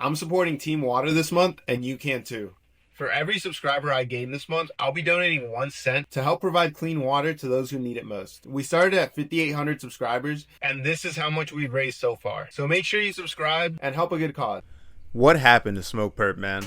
I'm supporting Team Water this month, and you can too. For every subscriber I gain this month, I'll be donating 1 cent to help provide clean water to those who need it most. We started at 5,800 subscribers, and this is how much we've raised so far. So make sure you subscribe and help a good cause. What happened to Smokepurpp, man?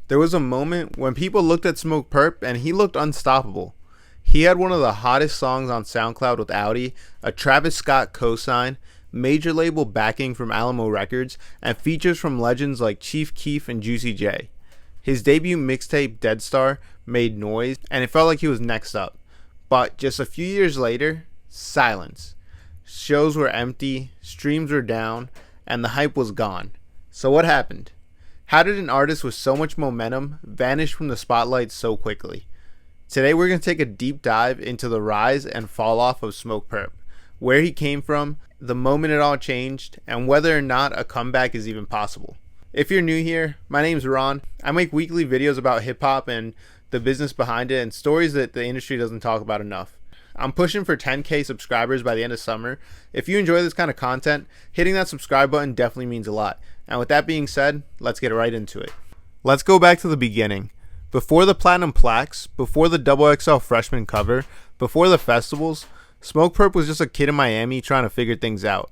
There was a moment when people looked at Smokepurpp and he looked unstoppable. He had one of the hottest songs on SoundCloud with Audi, a Travis Scott cosign, major label backing from Alamo Records, and features from legends like Chief Keef and Juicy J. His debut mixtape, Dead Star, made noise, and it felt like he was next up. But just a few years later, silence. Shows were empty, streams were down, and the hype was gone. So what happened? How did an artist with so much momentum vanish from the spotlight so quickly? Today we're going to take a deep dive into the rise and fall off of Smokepurpp, where he came from, the moment it all changed, and whether or not a comeback is even possible. If you're new here, my name's Ron. I make weekly videos about hip hop and the business behind it and stories that the industry doesn't talk about enough. I'm pushing for 10K subscribers by the end of summer. If you enjoy this kind of content, hitting that subscribe button definitely means a lot. And with that being said, let's get right into it. Let's go back to the beginning. Before the platinum plaques, before the XXL freshman cover, before the festivals, Smokepurpp was just a kid in Miami trying to figure things out.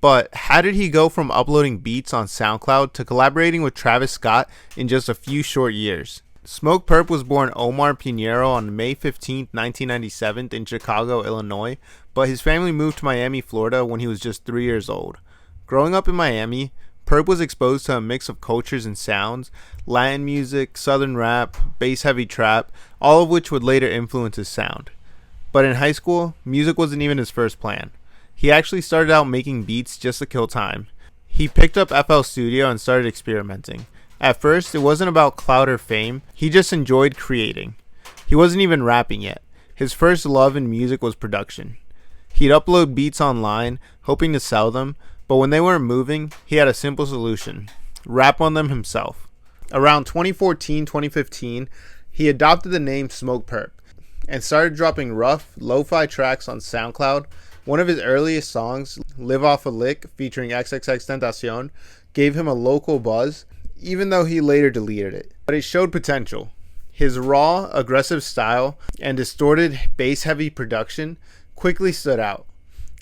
But how did he go from uploading beats on SoundCloud to collaborating with Travis Scott in just a few short years? Smokepurpp was born Omar Pinheiro on May 15, 1997 in Chicago, Illinois, but his family moved to Miami, Florida when he was just 3 years old. Growing up in Miami, Purpp was exposed to a mix of cultures and sounds, Latin music, southern rap, bass-heavy trap, all of which would later influence his sound. But in high school, music wasn't even his first plan. He actually started out making beats just to kill time. He picked up FL Studio and started experimenting. At first, it wasn't about clout or fame, he just enjoyed creating. He wasn't even rapping yet. His first love in music was production. He'd upload beats online, hoping to sell them, but when they weren't moving, he had a simple solution: rap on them himself. Around 2014-2015, he adopted the name Smokepurpp and started dropping rough, lo-fi tracks on SoundCloud. One of his earliest songs, Live Off a Lick, featuring XXXTentacion, gave him a local buzz, even though he later deleted it. But it showed potential. His raw, aggressive style and distorted, bass-heavy production quickly stood out.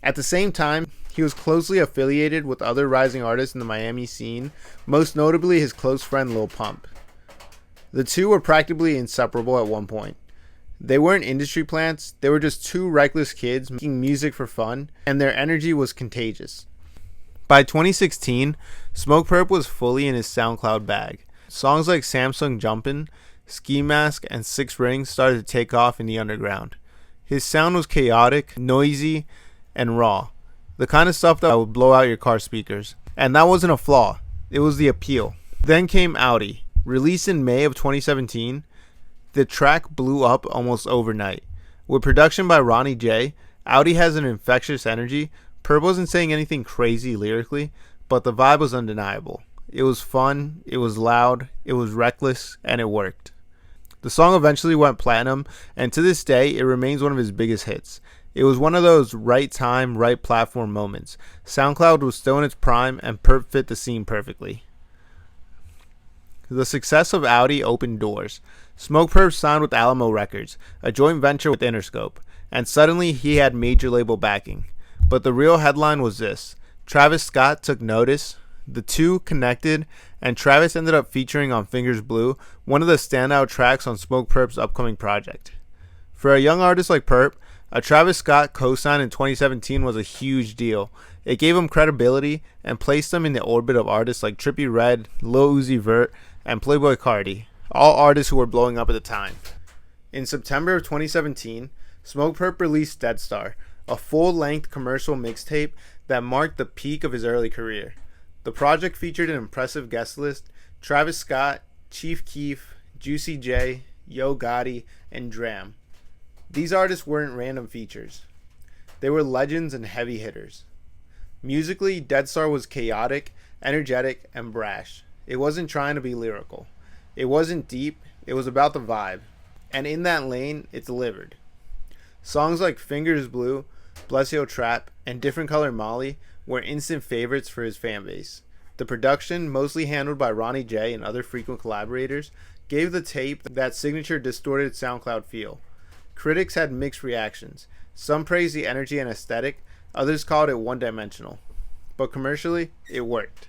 At the same time, he was closely affiliated with other rising artists in the Miami scene, most notably his close friend Lil Pump. The two were practically inseparable at one point. They weren't industry plants, they were just two reckless kids making music for fun, and their energy was contagious. By 2016, Smokepurpp was fully in his SoundCloud bag. Songs like Samsung Jumpin', Ski Mask, and Six Rings started to take off in the underground. His sound was chaotic, noisy, and raw. The kind of stuff that would blow out your car speakers. And that wasn't a flaw, it was the appeal. Then came Audi. Released in May of 2017, the track blew up almost overnight. With production by Ronnie J, Audi has an infectious energy. Purpp wasn't saying anything crazy lyrically, but the vibe was undeniable. It was fun, it was loud, it was reckless, and it worked. The song eventually went platinum, and to this day, it remains one of his biggest hits. It was one of those right time, right platform moments. SoundCloud was still in its prime, and Purpp fit the scene perfectly. The success of Audi opened doors. Smokepurpp signed with Alamo Records, a joint venture with Interscope, and suddenly he had major label backing. But the real headline was this: Travis Scott took notice, the two connected, and Travis ended up featuring on Fingers Blue, one of the standout tracks on Smokepurpp's upcoming project. For a young artist like Purpp, a Travis Scott co-sign in 2017 was a huge deal. It gave him credibility and placed him in the orbit of artists like Trippie Redd, Lil Uzi Vert, and Playboi Carti, all artists who were blowing up at the time. In September of 2017, Smokepurpp released Dead Star, a full-length commercial mixtape that marked the peak of his early career. The project featured an impressive guest list: Travis Scott, Chief Keef, Juicy J, Yo Gotti, and Dram. These artists weren't random features. They were legends and heavy hitters. Musically, Dead Star was chaotic, energetic, and brash. It wasn't trying to be lyrical. It wasn't deep, it was about the vibe. And in that lane, it delivered. Songs like Fingers Blue, Bless Yo Trap, and Different Color Molly were instant favorites for his fanbase. The production, mostly handled by Ronnie J and other frequent collaborators, gave the tape that signature distorted SoundCloud feel. Critics had mixed reactions. Some praised the energy and aesthetic, others called it one-dimensional. But commercially, it worked.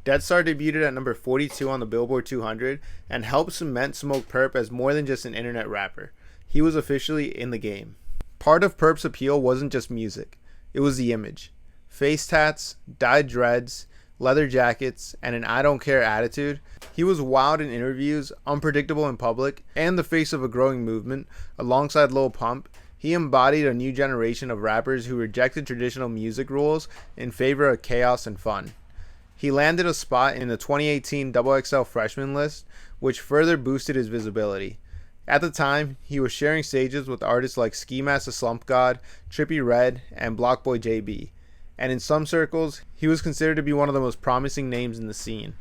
Dead Star debuted at number 42 on the Billboard 200 and helped cement Smokepurpp as more than just an internet rapper. He was officially in the game. Part of Purpp's appeal wasn't just music, it was the image. Face tats, dyed dreads, leather jackets, and an I don't care attitude. He was wild in interviews, unpredictable in public, and the face of a growing movement. Alongside Lil Pump, he embodied a new generation of rappers who rejected traditional music rules in favor of chaos and fun. He landed a spot in the 2018 XXL Freshman list, which further boosted his visibility. At the time, he was sharing stages with artists like Ski Mask the Slump God, Trippie Redd, and Blockboy JB. And in some circles, he was considered to be one of the most promising names in the scene.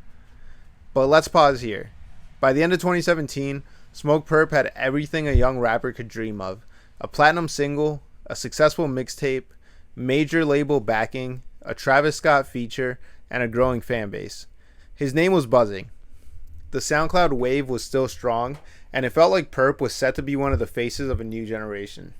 But let's pause here. By the end of 2017, Smokepurpp had everything a young rapper could dream of. A platinum single, a successful mixtape, major label backing, a Travis Scott feature, and a growing fan base. His name was buzzing. The SoundCloud wave was still strong, and it felt like Purpp was set to be one of the faces of a new generation.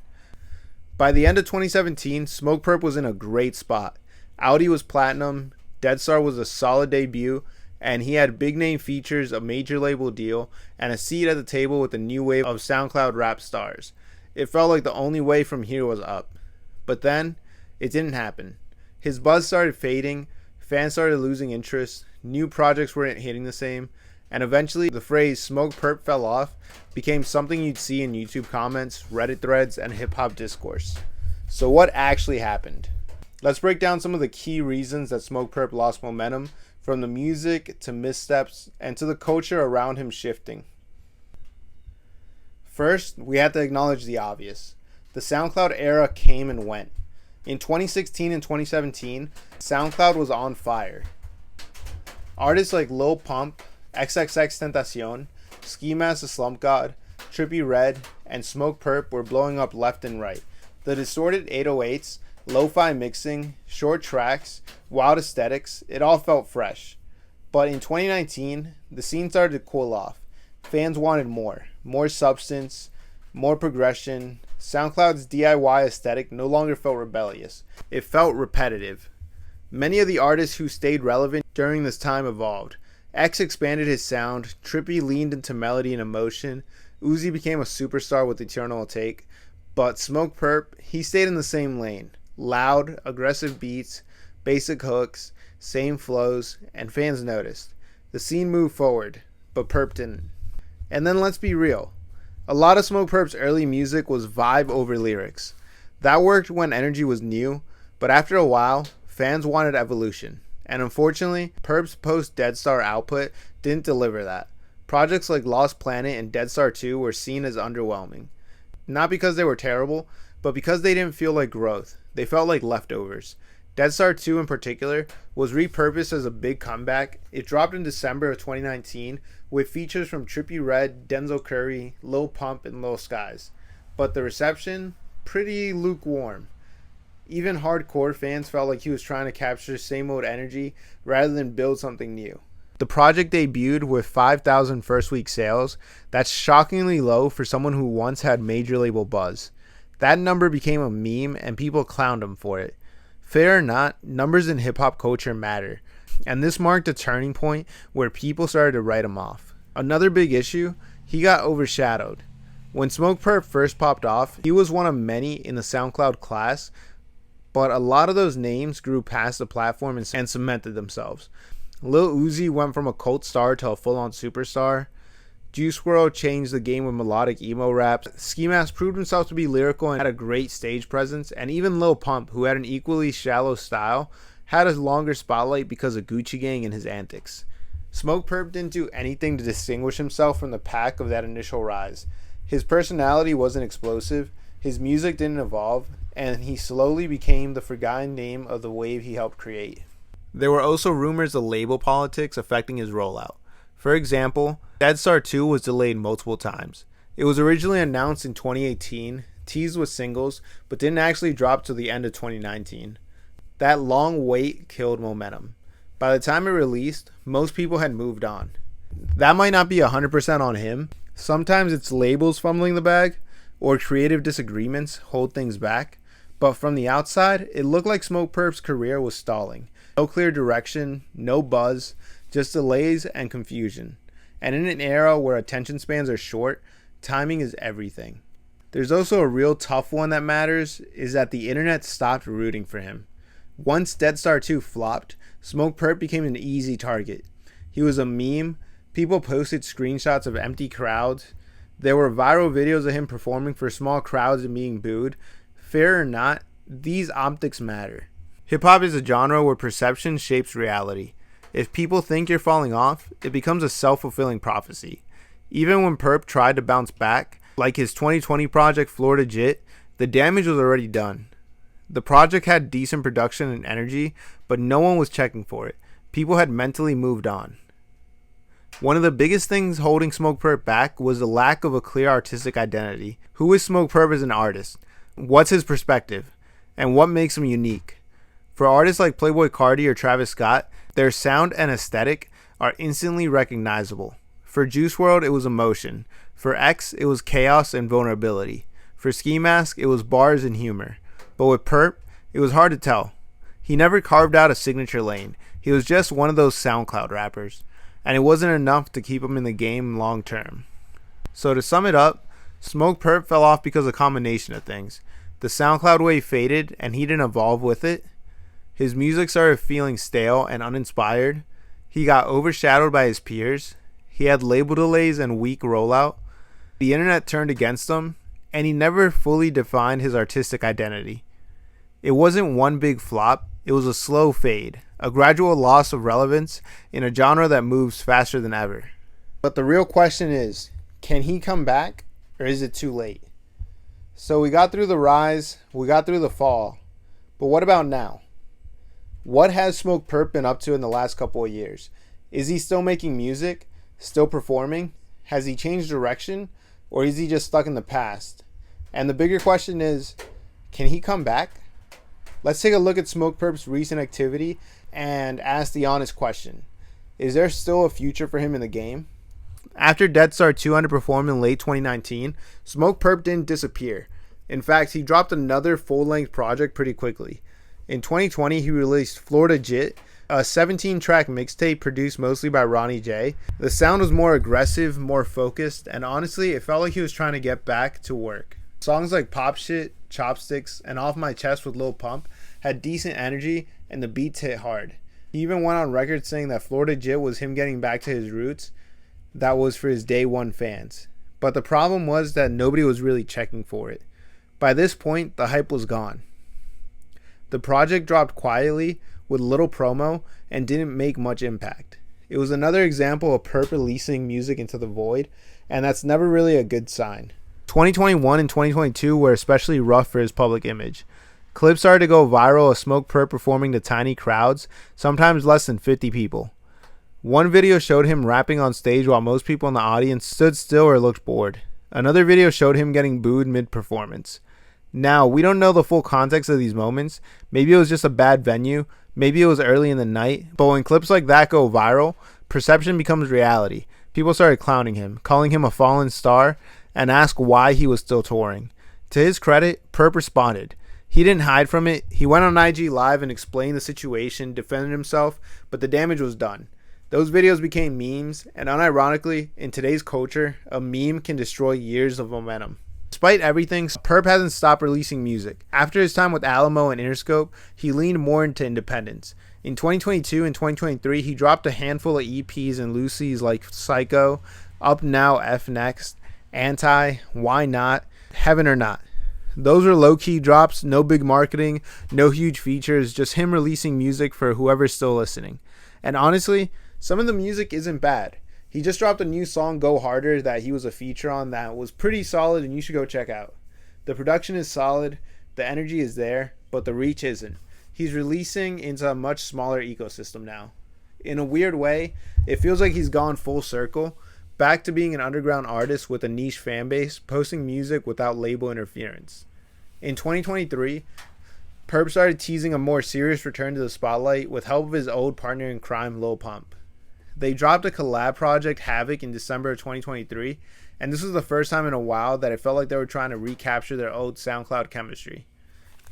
By the end of 2017, Smokepurpp was in a great spot. Audi was platinum, Dead Star was a solid debut, and he had big name features, a major label deal, and a seat at the table with a new wave of SoundCloud rap stars. It felt like the only way from here was up. But then, it didn't happen. His buzz started fading, fans started losing interest, new projects weren't hitting the same, and eventually the phrase Smokepurpp fell off became something you'd see in YouTube comments, Reddit threads, and hip-hop discourse. So what actually happened? Let's break down some of the key reasons that Smokepurpp lost momentum, from the music to missteps and to the culture around him shifting. First, we have to acknowledge the obvious. The SoundCloud era came and went. In 2016 and 2017, SoundCloud was on fire. Artists like Lil Pump, XXXTentacion, Ski Mask the Slump God, Trippie Redd, and Smokepurpp were blowing up left and right. The distorted 808s, lo-fi mixing, short tracks, wild aesthetics, it all felt fresh. But in 2019, the scene started to cool off. Fans wanted more substance, more progression. SoundCloud's DIY aesthetic no longer felt rebellious. It felt repetitive. Many of the artists who stayed relevant during this time evolved. X expanded his sound, Trippie leaned into melody and emotion, Uzi became a superstar with Eternal Take, but Smokepurpp, he stayed in the same lane. Loud, aggressive beats, basic hooks, same flows, and fans noticed. The scene moved forward, but Purpp didn't. And then let's be real. A lot of Smokepurpp's early music was vibe over lyrics. That worked when energy was new, but after a while, fans wanted evolution. And unfortunately, Purpp's post-Dead Star output didn't deliver that. Projects like Lost Planet and Dead Star 2 were seen as underwhelming. Not because they were terrible, but because they didn't feel like growth. They felt like leftovers. Dead Star 2 in particular was repurposed as a big comeback. It dropped in December of 2019 with features from Trippie Redd, Denzel Curry, Lil Pump, and Lil Skies. But the reception, pretty lukewarm. Even hardcore fans felt like he was trying to capture same old energy rather than build something new. The project debuted with 5,000 first week sales. That's shockingly low for someone who once had major label buzz. That number became a meme and people clowned him for it. Fair or not, numbers in hip hop culture matter. And this marked a turning point where people started to write him off. Another big issue, he got overshadowed. When Smokepurpp first popped off, he was one of many in the SoundCloud class, but a lot of those names grew past the platform and cemented themselves. Lil Uzi went from a cult star to a full-on superstar. Juice WRLD changed the game with melodic emo rap. Ski Mask proved himself to be lyrical and had a great stage presence. And even Lil Pump, who had an equally shallow style, had a longer spotlight because of Gucci Gang and his antics. Smokepurpp didn't do anything to distinguish himself from the pack of that initial rise. His personality wasn't explosive, his music didn't evolve, and he slowly became the forgotten name of the wave he helped create. There were also rumors of label politics affecting his rollout. For example, Dead Star 2 was delayed multiple times. It was originally announced in 2018, teased with singles, but didn't actually drop till the end of 2019. That long wait killed momentum. By the time it released, most people had moved on. That might not be 100% on him. Sometimes it's labels fumbling the bag or creative disagreements hold things back. But from the outside, it looked like Smokepurpp's career was stalling. No clear direction, no buzz, just delays and confusion. And in an era where attention spans are short, timing is everything. There's also a real tough one that matters, is that the internet stopped rooting for him. Once Dead Star 2 flopped, Smokepurpp became an easy target. He was a meme. People posted screenshots of empty crowds. There were viral videos of him performing for small crowds and being booed. Fair or not, these optics matter. Hip-hop is a genre where perception shapes reality. If people think you're falling off, it becomes a self-fulfilling prophecy. Even when Purpp tried to bounce back, like his 2020 project Florida Jit, the damage was already done. The project had decent production and energy, but no one was checking for it. People had mentally moved on. One of the biggest things holding Smokepurpp back was the lack of a clear artistic identity. Who is Smokepurpp as an artist? What's his perspective? And what makes him unique? For artists like Playboi Carti or Travis Scott, their sound and aesthetic are instantly recognizable. For Juice WRLD, it was emotion. For X, it was chaos and vulnerability. For Ski Mask, it was bars and humor. But with Purpp, it was hard to tell. He never carved out a signature lane. He was just one of those SoundCloud rappers. And it wasn't enough to keep him in the game long term. So to sum it up, Smokepurpp fell off because of a combination of things. The SoundCloud wave faded and he didn't evolve with it. His music started feeling stale and uninspired. He got overshadowed by his peers. He had label delays and weak rollout. The internet turned against him, and he never fully defined his artistic identity. It wasn't one big flop, it was a slow fade, a gradual loss of relevance in a genre that moves faster than ever. But the real question is, can he come back, or is it too late? So we got through the rise, we got through the fall, but what about now? What has Smokepurpp been up to in the last couple of years? Is he still making music? Still performing? Has he changed direction? Or is he just stuck in the past? And the bigger question is, can he come back? Let's take a look at Smokepurpp's recent activity and ask the honest question. Is there still a future for him in the game? After Dead Star 2 underperformed in late 2019, Smokepurpp didn't disappear. In fact, he dropped another full-length project pretty quickly. In 2020, he released Florida Jit, a 17-track mixtape produced mostly by Ronnie J. The sound was more aggressive, more focused, and honestly, it felt like he was trying to get back to work. Songs like Pop Shit, Chopsticks, and Off My Chest with Lil Pump had decent energy, and the beats hit hard. He even went on record saying that Florida Jit was him getting back to his roots. That was for his day one fans. But the problem was that nobody was really checking for it. By this point, the hype was gone. The project dropped quietly with little promo and didn't make much impact. It was another example of Purpp releasing music into the void, and that's never really a good sign. 2021 and 2022 were especially rough for his public image. Clips started to go viral of Smokepurpp performing to tiny crowds, sometimes less than 50 people. One video showed him rapping on stage while most people in the audience stood still or looked bored. Another video showed him getting booed mid-performance. Now, we don't know the full context of these moments. Maybe it was just a bad venue. Maybe it was early in the night. But when clips like that go viral, perception becomes reality. People started clowning him, calling him a fallen star, and asked why he was still touring. To his credit, Purpp responded. He didn't hide from it. He went on IG Live and explained the situation, defended himself, but the damage was done. Those videos became memes, and unironically, in today's culture, a meme can destroy years of momentum. Despite everything, Purpp hasn't stopped releasing music. After his time with Alamo and Interscope, he leaned more into independence. In 2022 and 2023, he dropped a handful of EPs and loosies like Psycho, Up Now, F Next, Anti, Why Not, Heaven or Not. Those were low-key drops, no big marketing, no huge features, just him releasing music for whoever's still listening. And honestly, some of the music isn't bad. He just dropped a new song, Go Harder, that he was a feature on that was pretty solid and you should go check out. The production is solid, the energy is there, but the reach isn't. He's releasing into a much smaller ecosystem now. In a weird way, it feels like he's gone full circle, back to being an underground artist with a niche fan base, posting music without label interference. In 2023, Purpp started teasing a more serious return to the spotlight with help of his old partner in crime, Lil Pump. They dropped a collab project, Havoc, in December of 2023, and this was the first time in a while that it felt like they were trying to recapture their old SoundCloud chemistry.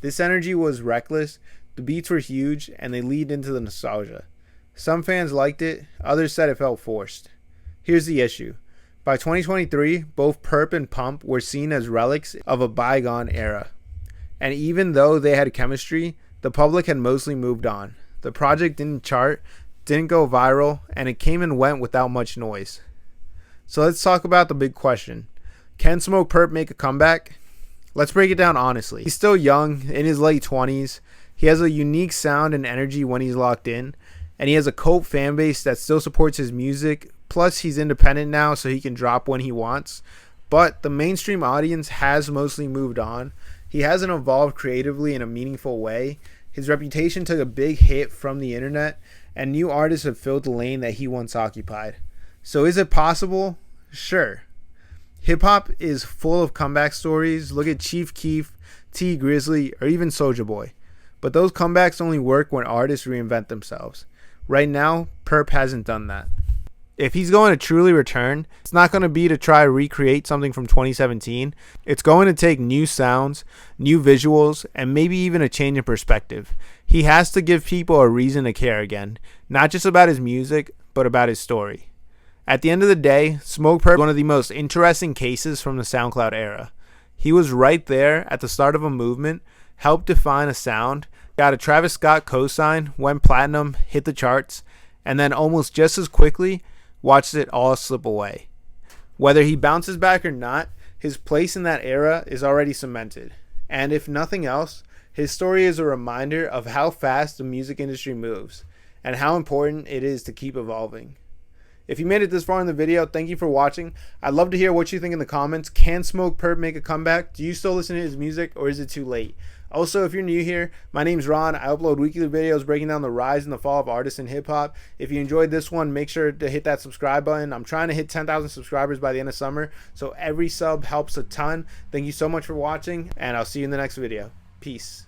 This energy was reckless, the beats were huge, and they leaned into the nostalgia. Some fans liked it, others said it felt forced. Here's the issue. By 2023, both Purpp and Pump were seen as relics of a bygone era. And even though they had chemistry, the public had mostly moved on. The project didn't chart, didn't go viral, and it came and went without much noise. So let's talk about the big question. Can Smokepurpp make a comeback? Let's break it down honestly. He's still young, in his late 20s. He has a unique sound and energy when he's locked in, and he has a cult fan base that still supports his music. Plus, he's independent now, so he can drop when he wants. But the mainstream audience has mostly moved on. He hasn't evolved creatively in a meaningful way. His reputation took a big hit from the internet, and new artists have filled the lane that he once occupied. So is it possible? Sure. Hip-hop is full of comeback stories. Look at Chief Keef, T Grizzly, or even Soulja Boy. But those comebacks only work when artists reinvent themselves. Right now, Purpp hasn't done that. If he's going to truly return, it's not going to be to try to recreate something from 2017. It's going to take new sounds, new visuals, and maybe even a change in perspective. He has to give people a reason to care again, not just about his music, but about his story. At the end of the day, Smokepurpp is one of the most interesting cases from the SoundCloud era. He was right there at the start of a movement, helped define a sound, got a Travis Scott cosign, went platinum, hit the charts, and then almost just as quickly watched it all slip away. Whether he bounces back or not, his place in that era is already cemented. And if nothing else, his story is a reminder of how fast the music industry moves and how important it is to keep evolving. If you made it this far in the video, thank you for watching. I'd love to hear what you think in the comments. Can Smokepurpp make a comeback? Do you still listen to his music, or is it too late? Also, if you're new here, my name's Ron. I upload weekly videos breaking down the rise and the fall of artists in hip-hop. If you enjoyed this one, make sure to hit that subscribe button. I'm trying to hit 10,000 subscribers by the end of summer, so every sub helps a ton. Thank you so much for watching, and I'll see you in the next video. Peace.